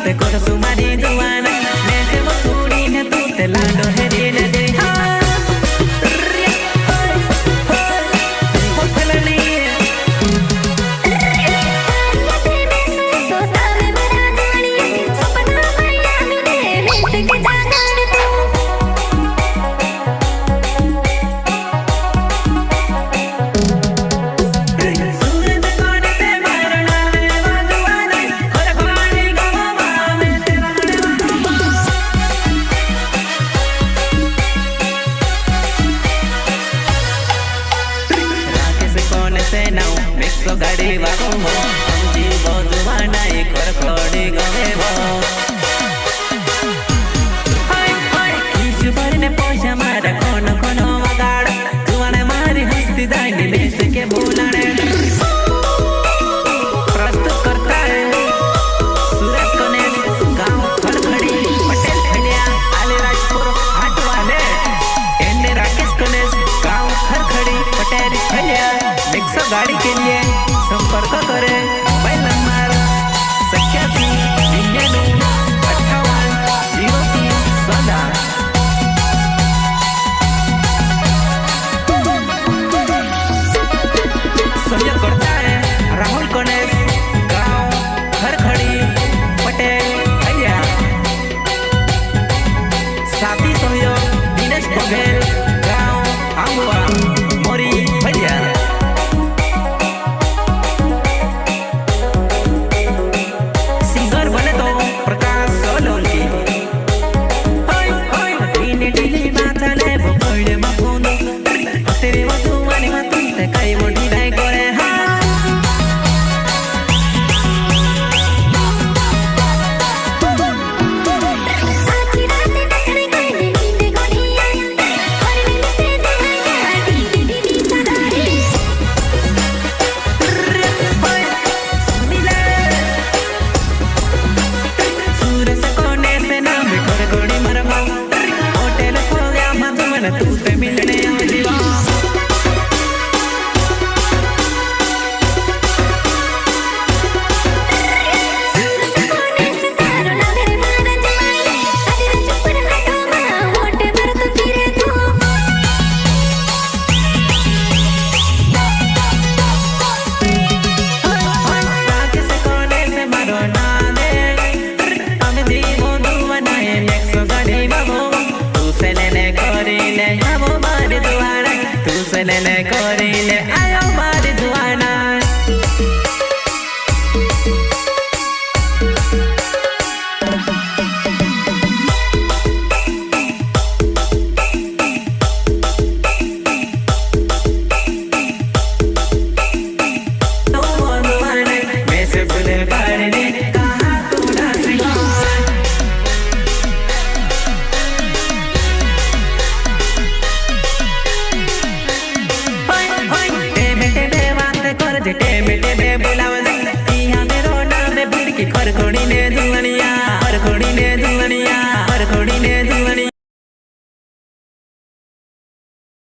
बात कर सुमारी जुआन मैं से वो थोड़ी ने तू ते लाडो है रे ने दे मिक्सो गाड़ी वाको हो जी बोधवा नाई कर खोड़ी गवे हो हाय हाय किस बार ने पोछा मारा कोन कोन वगाड़ जुवाने मारी हस्ती जाएगी लेस के बोलने प्रस्तुत करता है सुरेश कनेस गांव खड़खड़ी पटेल खलिया आले राजपुर हाट वाले एने राकेश कनेस गांव खड़खड़ी पटेल खलिया मिक्सो गाड़ी के लिए संपर्क करें मोबाइल नंबर 87 सहयोग करता है राहुल कनेस गांव खड़खड़ी पटेल भैया साथी सहयोग दिनेश बघेल गांव आंगुआ मोरी भैया तू ते मिलने जीवा ले कोरी ले आयो मारी जुआना मैं से बुले पारने कहा तू ना सिखा टेमे टेमे बुलाव इहा मेरो नाम भिड़की खरखड़ी ने